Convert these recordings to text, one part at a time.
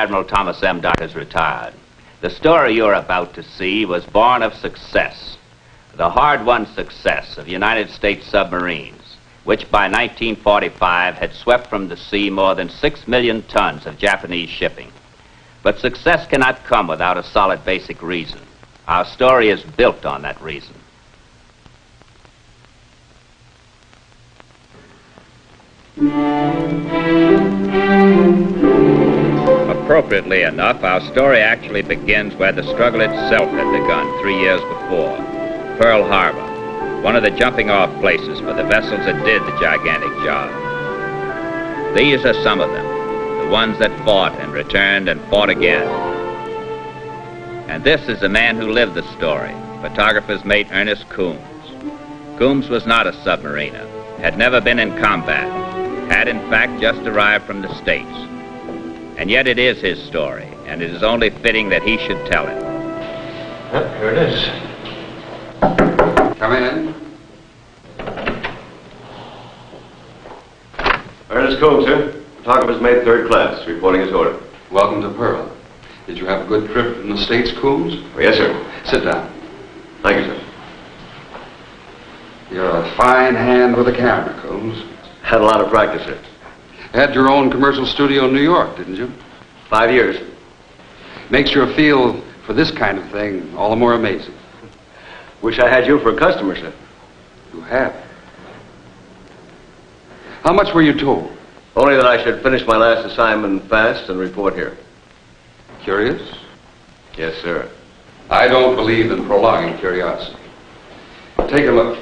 Admiral Thomas M. Dock is retired. The story you're about to see was born of success, the hard-won success of United States submarines, which by 1945 had swept from the sea more than 6 million tons of Japanese shipping. But success cannot come without a solid basic reason. Our story is built on that reason. Appropriately enough, our story actually begins where the struggle itself had begun 3 years before. Pearl Harbor, one of the jumping-off places for the vessels that did the gigantic job. These are some of them, the ones that fought and returned and fought again. And this is the man who lived the story, photographer's mate Ernest Coombs. Coombs was not a submariner, had never been in combat, had in fact just arrived from the States. And yet it is his story, and it is only fitting that he should tell it. Here it is. Come in. Ernest Coombs, sir. Photographer's mate, 3rd class, reporting his order. Welcome to Pearl. Did you have a good trip in the States, Coombs? Oh, yes, sir. Sit down. Thank you, sir. You're a fine hand with a camera, Coombs. Had a lot of practice, sir. Had your own commercial studio in New York, didn't you? 5 years. Makes your feel for this kind of thing all the more amazing. Wish I had you for a customer, sir. You have. How much were you told? Only that I should finish my last assignment fast and report here. Curious? Yes, sir. I don't believe in prolonging curiosity. Take a look.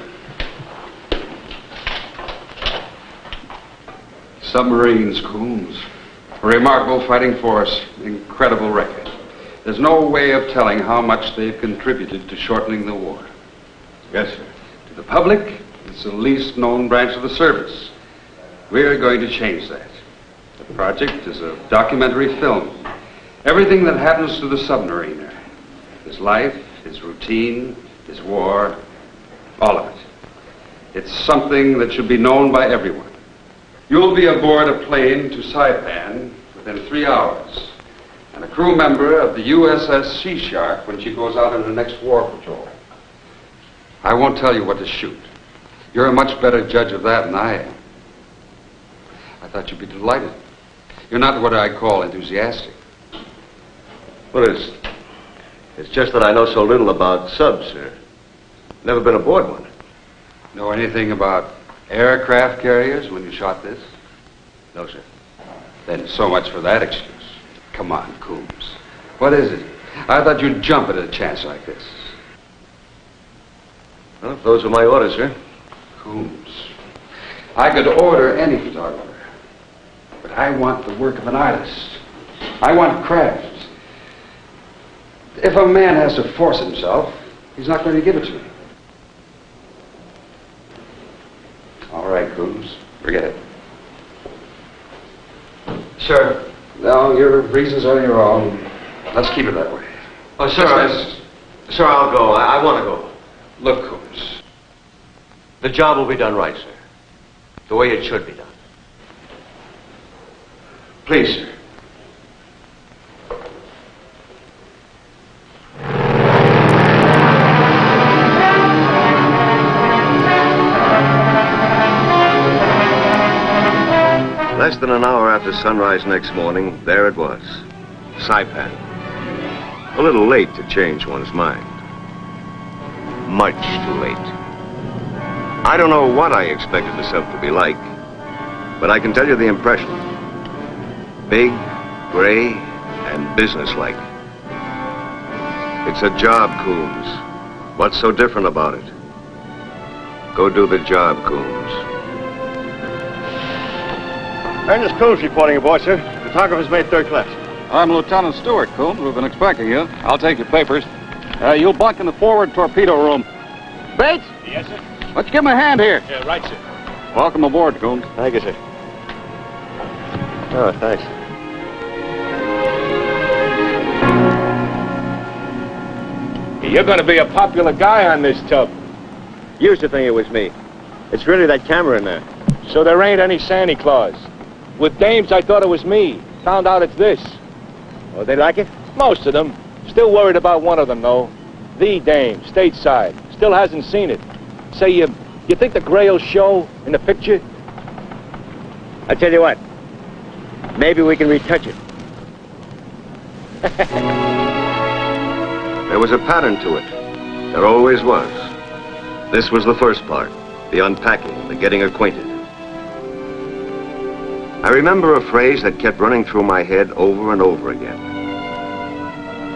Submarines, Coombs. A remarkable fighting force, incredible record. There's no way of telling how much they've contributed to shortening the war. Yes, sir. To the public, it's the least known branch of the service. We're going to change that. The project is a documentary film. Everything that happens to the submariner. His life, his routine, his war, all of it. It's something that should be known by everyone. You'll be aboard a plane to Saipan within 3 hours, and a crew member of the USS Seashark when she goes out on her next war patrol. I won't tell you what to shoot. You're a much better judge of that than I am. I thought you'd be delighted. You're not what I call enthusiastic. Well, it's just that I know so little about subs, sir. Never been aboard one. Know anything about aircraft carriers when you shot this? No, sir. Then so much for that excuse. Come on, Coombs. What is it? I thought you'd jump at a chance like this. Well, those were my orders, sir. Coombs. I could order any photographer, but I want the work of an artist. I want craft. If a man has to force himself, he's not going to give it to me. All right, Coombs. Forget it. Sir. No, your reasons are your own. Let's keep it that way. Oh, sir, sir, I'll go. I want to go. Look, Coombs. The job will be done right, sir. The way it should be done. Please, sir. Less than an hour after sunrise next morning, there it was. Saipan. A little late to change one's mind. Much too late. I don't know what I expected the sub to be like, but I can tell you the impression. Big, gray, and businesslike. It's a job, Coombs. What's so different about it? Go do the job, Coombs. Ernest Coombs reporting aboard, sir. Photographer's mate, 3rd class. I'm Lieutenant Stewart, Coombs. We've been expecting you. I'll take your papers. You'll bunk in the forward torpedo room. Bates? Yes, sir. Let's give him a hand here. Yeah, right, sir. Welcome aboard, Coombs. Thank you, sir. Oh, thanks. You're going to be a popular guy on this tub. Used to think it was me. It's really that camera in there. So there ain't any Santa Claus. With dames, I thought it was me. Found out it's this. Oh, they like it? Most of them. Still worried about one of them, though. The dame, stateside. Still hasn't seen it. Say, you think the Gray will show in the picture? I'll tell you what. Maybe we can retouch it. There was a pattern to it. There always was. This was the first part, the unpacking, the getting acquainted. I remember a phrase that kept running through my head over and over again.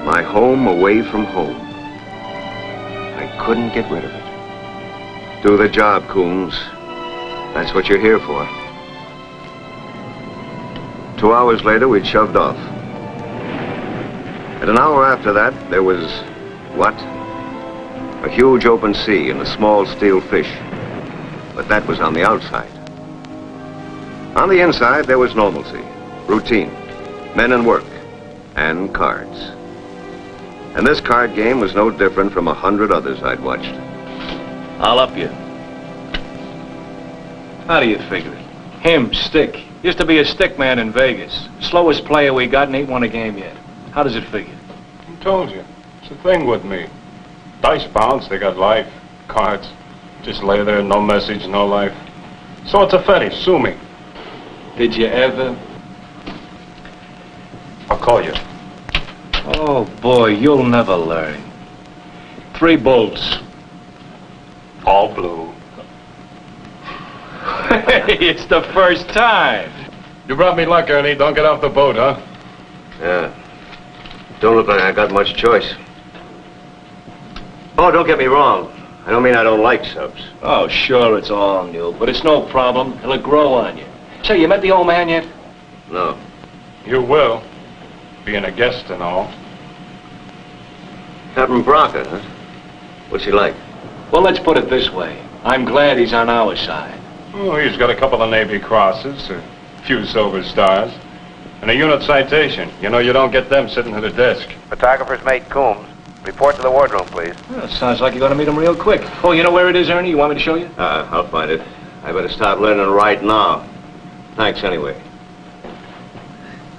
My home away from home. I couldn't get rid of it. Do the job, Coombs. That's what you're here for. 2 hours later, we'd shoved off. And an hour after that, there was, what? A huge open sea and a small steel fish. But that was on the outside. On the inside, there was normalcy, routine, men and work, and cards. And this card game was no different from 100 others I'd watched. I'll up you. How do you figure it? Him, Stick. Used to be a stick man in Vegas. Slowest player we got and ain't won a game yet. How does it figure? I told you. It's a thing with me. Dice bounce, they got life. Cards. Just lay there, no message, no life. So it's a fetish, sue me. Did you ever? I'll call you. Oh, boy, you'll never learn. 3 bulls. All blue. It's the first time. You brought me luck, Ernie. Don't get off the boat, huh? Yeah. Don't look like I got much choice. Oh, don't get me wrong. I don't mean I don't like subs. Oh, sure, it's all new, but it's no problem. It'll grow on you. Say, you met the old man yet? No. You will. Being a guest and all. Captain Braca, huh? What's he like? Well, let's put it this way. I'm glad he's on our side. Oh, he's got a couple of Navy crosses, a few silver stars, and a unit citation. You know, you don't get them sitting at a desk. Photographer's mate Coombs. Report to the wardroom, please. Well, sounds like you're going to meet him real quick. Oh, you know where it is, Ernie? You want me to show you? I'll find it. I better start learning right now. Thanks anyway.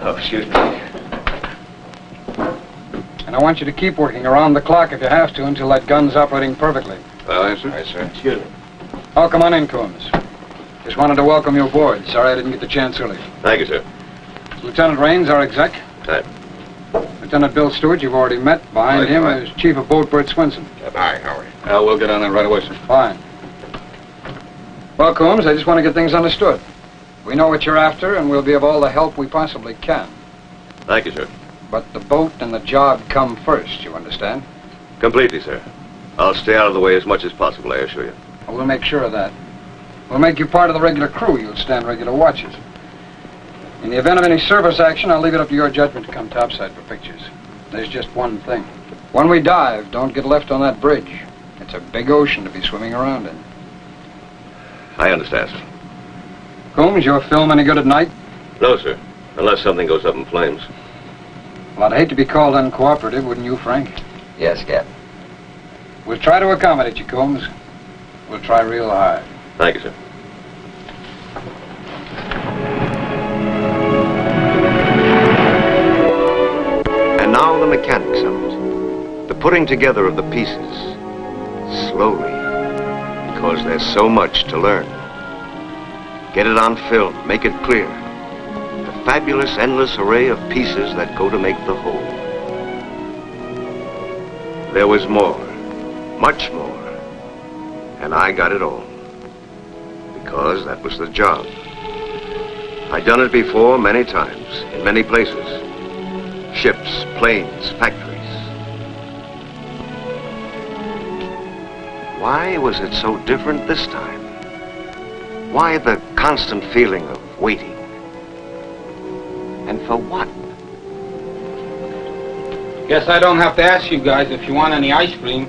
Oh, excuse me. And I want you to keep working around the clock if you have to until that gun's operating perfectly. Well, sir. Right, sir. Excuse me. Oh, come on in, Coombs. Just wanted to welcome you aboard. Sorry I didn't get the chance earlier. Thank you, sir. Lieutenant Raines, our exec. Right. Lieutenant Bill Stewart, you've already met. Behind him is Chief of Boat Bert Swinson. Hi, how are you? We'll get on that right away, sir. Fine. Well, Coombs, I just want to get things understood. We know what you're after, and we'll be of all the help we possibly can. Thank you, sir. But the boat and the job come first, you understand? Completely, sir. I'll stay out of the way as much as possible, I assure you. Well, we'll make sure of that. We'll make you part of the regular crew. You'll stand regular watches. In the event of any service action, I'll leave it up to your judgment to come topside for pictures. There's just one thing. When we dive, don't get left on that bridge. It's a big ocean to be swimming around in. I understand, sir. Coombs, your film any good at night? No, sir. Unless something goes up in flames. Well, I'd hate to be called uncooperative, wouldn't you, Frank? Yes, Captain. We'll try to accommodate you, Coombs. We'll try real hard. Thank you, sir. And now the mechanics of it. The putting together of the pieces. Slowly. Because there's so much to learn. Get it on film. Make it clear. The fabulous, endless array of pieces that go to make the whole. There was more. Much more. And I got it all. Because that was the job. I'd done it before many times, in many places. Ships, planes, factories. Why was it so different this time? Why the constant feeling of waiting? And for what? Guess I don't have to ask you guys if you want any ice cream.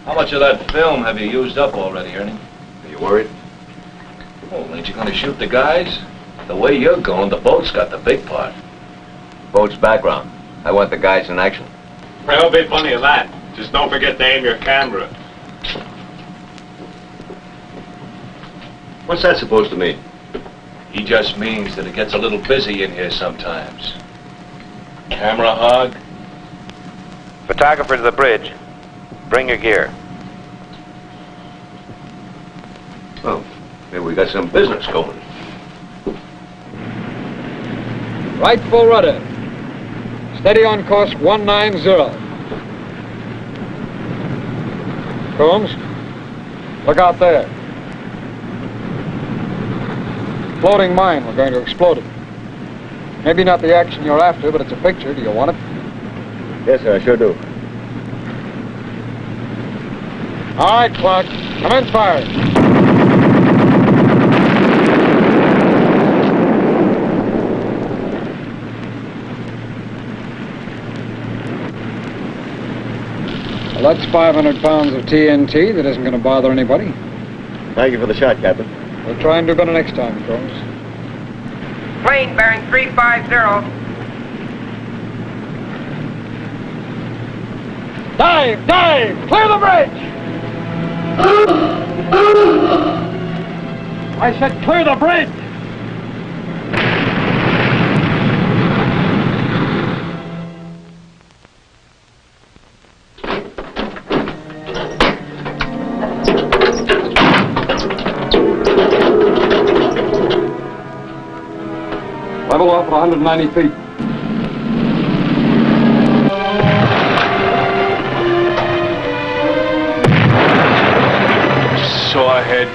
How much of that film have you used up already, Ernie? Are you worried? Oh, ain't you gonna shoot the guys? The way you're going, the boat's got the big part. Boat's background. I want the guys in action. There'll be plenty of that. Just don't forget to aim your camera. What's that supposed to mean? He just means that it gets a little busy in here sometimes. Camera hog? Photographer to the bridge. Bring your gear. Well, maybe we got some business going. Right full rudder. Steady on course 190. Combs, look out there. Floating mine. We're going to explode it. Maybe not the action you're after, but it's a picture. Do you want it? Yes, sir, I sure do. All right, Clark. Commence fire. Well, that's 500 pounds of TNT that isn't going to bother anybody. Thank you for the shot, Captain. We'll try and do better next time, Combs. Plane bearing 350. Dive! Dive! Clear the bridge! I said clear the bridge! Level off at 190 feet. Saw ahead.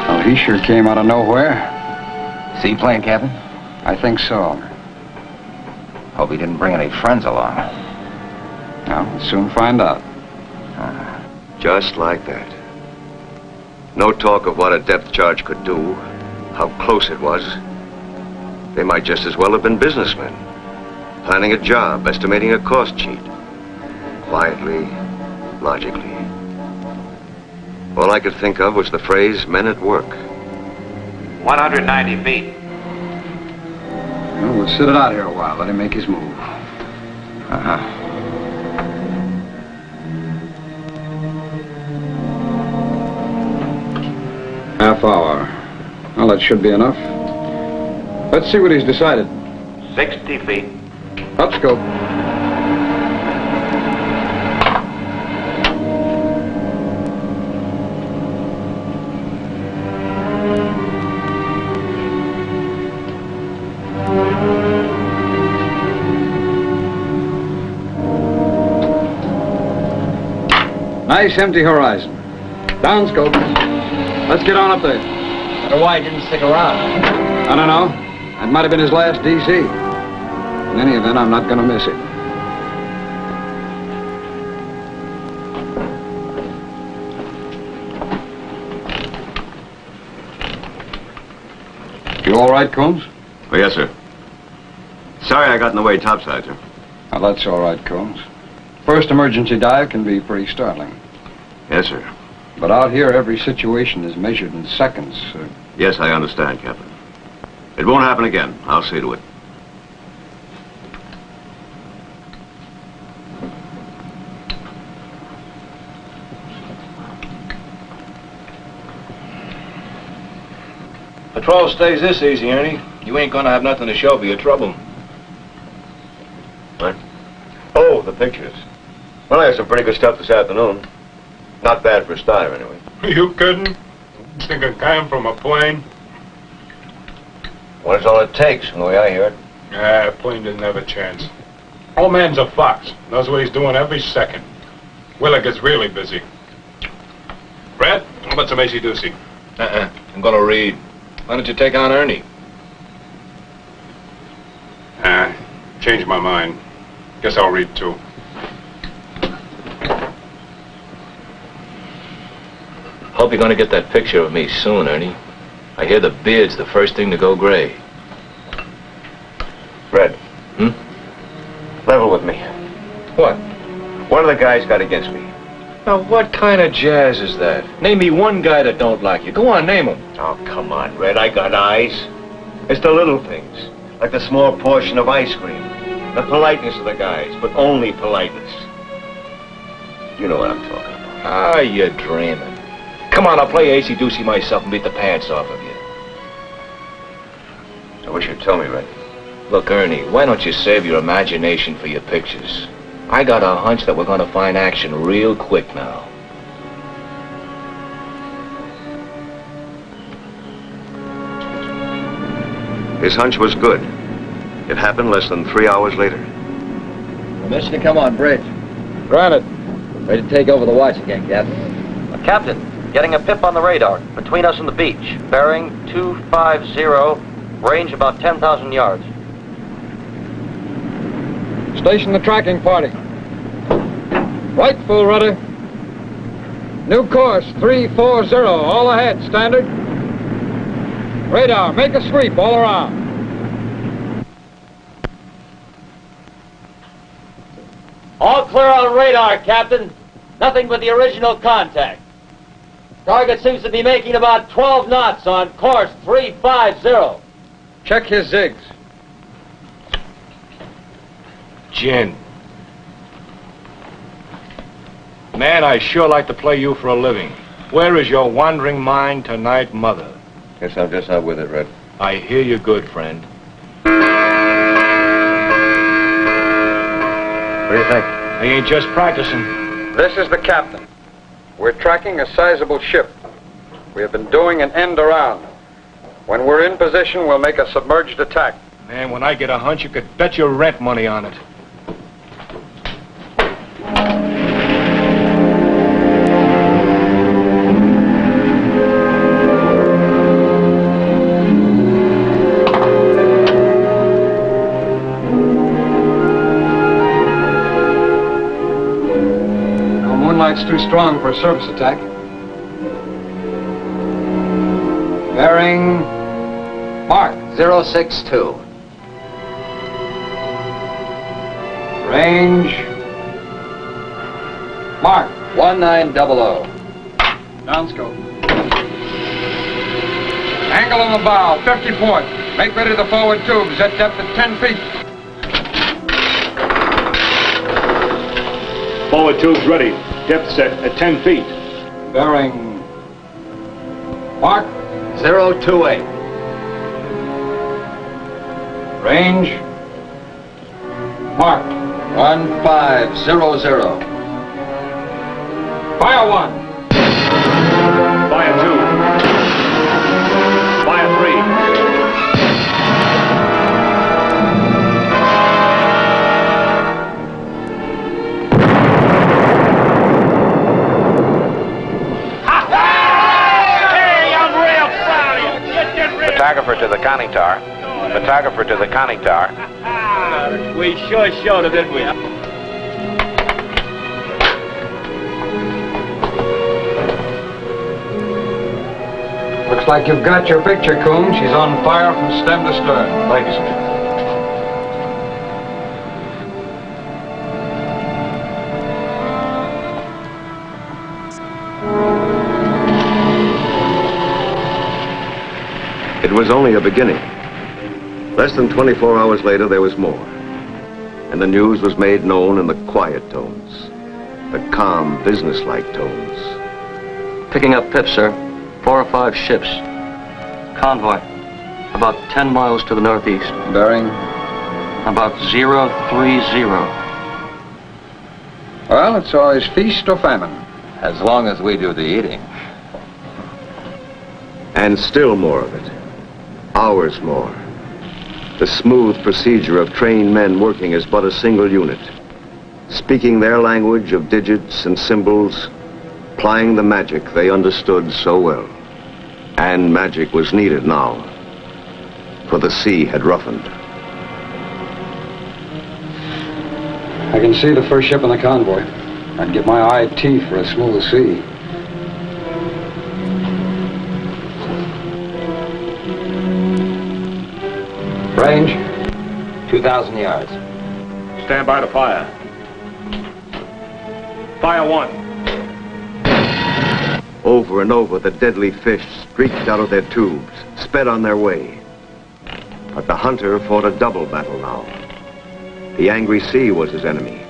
Well, he sure came out of nowhere. Seaplane, Captain? I think so. Hope he didn't bring any friends along. Well, we'll soon find out. Just like that. No talk of what a depth charge could do, how close it was. They might just as well have been businessmen, planning a job, estimating a cost sheet. Quietly, logically. All I could think of was the phrase, men at work. 190 feet. Well, we'll sit it out here a while. Let him make his move. Uh-huh. Half hour. Well, that should be enough. Let's see what he's decided. 60 feet. Up scope. Nice empty horizon. Down scope. Let's get on up there. Wonder why he didn't stick around. I don't know. That might have been his last DC. In any event, I'm not going to miss it. You all right, Combs? Oh, yes, sir. Sorry I got in the way topside, sir. Well, that's all right, Combs. First emergency dive can be pretty startling. Yes, sir. But out here, every situation is measured in seconds. Yes, I understand, Captain. It won't happen again. I'll see to it. Patrol stays this easy, Ernie. You ain't gonna have nothing to show for your trouble. What? Oh, the pictures. Well, I had some pretty good stuff this afternoon. Not bad for a starter, anyway. Are you kidding? Think a guy from a plane? Well, that's all it takes, from the way I hear it. Ah, plane didn't have a chance. Old man's a fox. Knows what he's doing every second. Willa gets really busy. Brad, how about some AC-doocy? I'm gonna read. Why don't you take on Ernie? Changed my mind. Guess I'll read too. Hope you're gonna get that picture of me soon, Ernie. I hear the beard's the first thing to go gray. Red. Level with me. What? What do the guys got against me? Now, what kind of jazz is that? Name me one guy that don't like you. Go on, name him. Oh, come on, Red. I got eyes. It's the little things, like the small portion of ice cream. The politeness of the guys, but only politeness. You know what I'm talking about. Ah, you're dreaming. Come on, I'll play acey-deucey myself and beat the pants off of you. So what you tell me, Red? Look, Ernie, why don't you save your imagination for your pictures? I got a hunch that we're gonna find action real quick now. His hunch was good. It happened less than 3 hours later. Permission to come on bridge. Granted. Ready to take over the watch again, Captain. Captain, getting a pip on the radar between us and the beach. Bearing 250, range about 10,000 yards. Station the tracking party. Right, full rudder. New course, 340, all ahead, standard. Radar, make a sweep all around. All clear on radar, Captain. Nothing but the original contact. Target seems to be making about 12 knots on course 350. Check his zigs. Gin. Man, I sure like to play you for a living. Where is your wandering mind tonight, Mother? Guess I'm just not with it, Red. I hear you good, friend. What do you think? I ain't just practicing. This is the captain. We're tracking a sizable ship. We have been doing an end around. When we're in position, we'll make a submerged attack. Man, when I get a hunch, you could bet your rent money on it. Moonlight's too strong for a surface attack. Bearing mark 062. Range mark 1900. downscope. Angle on the bow 50 port. Make ready the forward tubes at depth of 10 feet. Forward tubes ready. Depth set at 10 feet. Bearing mark 028. range mark 1500. Fire one. Fire two. Fire three. Photographer to the conning tower. Photographer to the conning tower. We sure showed it, didn't we? Looks like you've got your picture, Coon. She's on fire from stem to stern. Thank you, sir. It was only a beginning. Less than 24 hours later, there was more. And the news was made known in the quiet tones, the calm, businesslike tones. Picking up pips, sir. 4 or 5 ships. Convoy. About 10 miles to the northeast. Bearing? About 030. Well, it's always feast or famine. As long as we do the eating. And still more of it. Hours more. The smooth procedure of trained men working as but a single unit. Speaking their language of digits and symbols, plying the magic they understood so well. And magic was needed now, for the sea had roughened. I can see the first ship in the convoy. I'd give my eye teeth for a smooth sea. Range? 2,000 yards. Stand by to fire. Fire one. Over and over, the deadly fish streaked out of their tubes, sped on their way. But the hunter fought a double battle now. The angry sea was his enemy.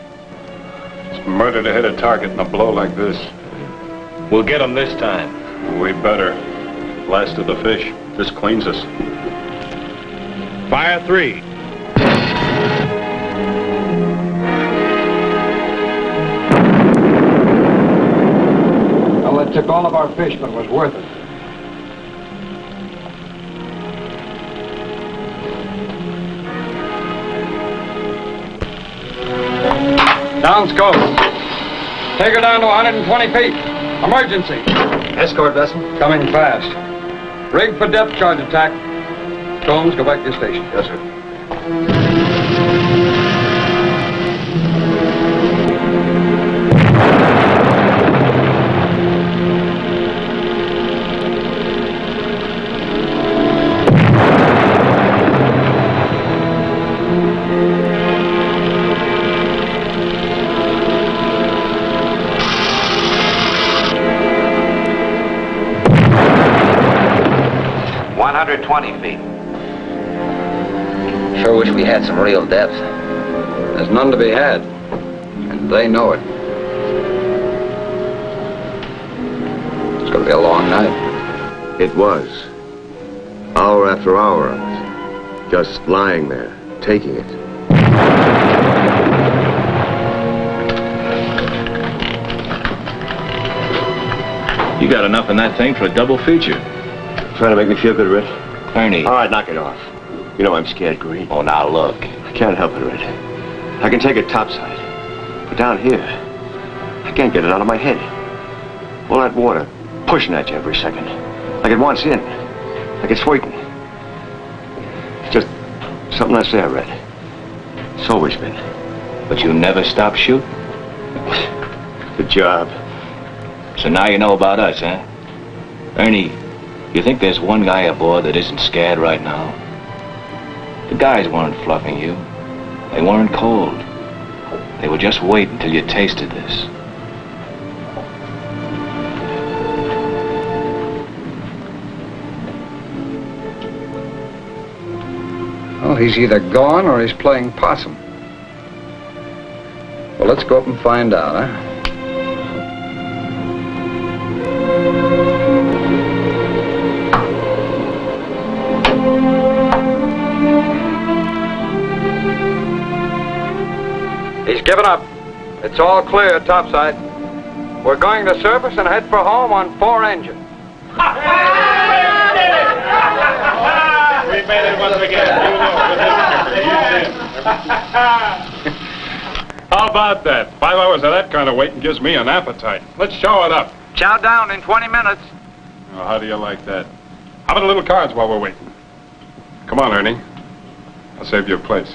It's murder to hit a target in a blow like this. We'll get them this time. We better. Last of the fish. This cleans us. Fire 3. Well, that took all of our fish, but it was worth it. Down scope. Take her down to 120 feet. Emergency. Escort vessel? Coming fast. Rig for depth charge attack. Combs, go back to your station. Yes, sir. 120 feet. Sure wish we had some real depth. There's none to be had. And they know it. It's going to be a long night. It was. Hour after hour of it. Just lying there, taking it. You got enough in that thing for a double feature. Trying to make me feel good, Red? Ernie. All right, knock it off. You know I'm scared, Green. Oh, now look. I can't help it, Red. I can take it topside. But down here, I can't get it out of my head. All that water pushing at you every second. Like it wants in. Like it's waiting. It's just something I say, Red. It's always been. But you never stop shooting? The job. So now you know about us, huh? Ernie, you think there's one guy aboard that isn't scared right now? The guys weren't fluffing you. They weren't cold. They would just wait until you tasted this. Well, he's either gone or he's playing possum. Well, let's go up and find out, huh? He's given up. It's all clear topside. We're going to surface and head for home on 4 engines. We made it once again. How about that? 5 hours of that kind of waiting gives me an appetite. Let's show it up. Chow down in 20 minutes. Oh, how do you like that? How about a little cards while we're waiting? Come on, Ernie. I'll save you a place.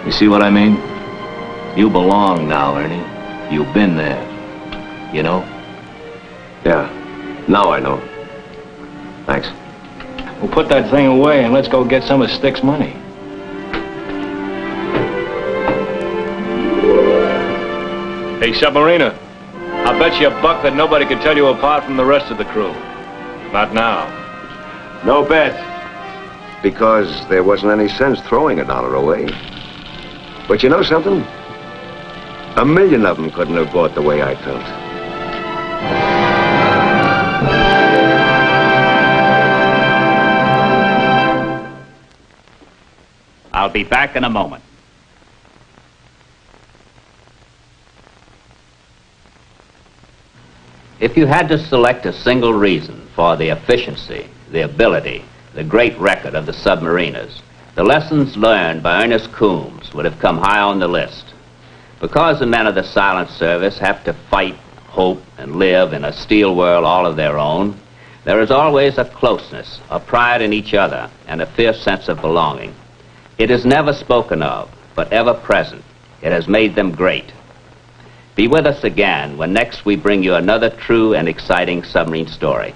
You see what I mean? You belong now, Ernie. You've been there. You know? Yeah. Now I know. Thanks. Well, put that thing away and let's go get some of Stick's money. Hey, Submariner. I'll bet you a buck that nobody can tell you apart from the rest of the crew. Not now. No bet. Because there wasn't any sense throwing $1 away. But you know something? 1,000,000 of them couldn't have bought the way I felt. I'll be back in a moment. If you had to select a single reason for the efficiency, the ability, the great record of the submariners, the lessons learned by Ernest Coombs would have come high on the list. Because the men of the silent service have to fight, hope, and live in a steel world all of their own, there is always a closeness, a pride in each other, and a fierce sense of belonging. It is never spoken of, but ever present. It has made them great. Be with us again when next we bring you another true and exciting submarine story.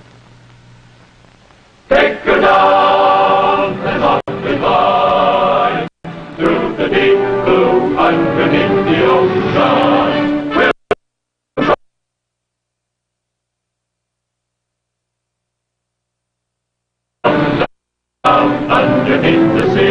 Take her down and up and by, through the deep blue underneath the ocean. We'll down underneath the sea.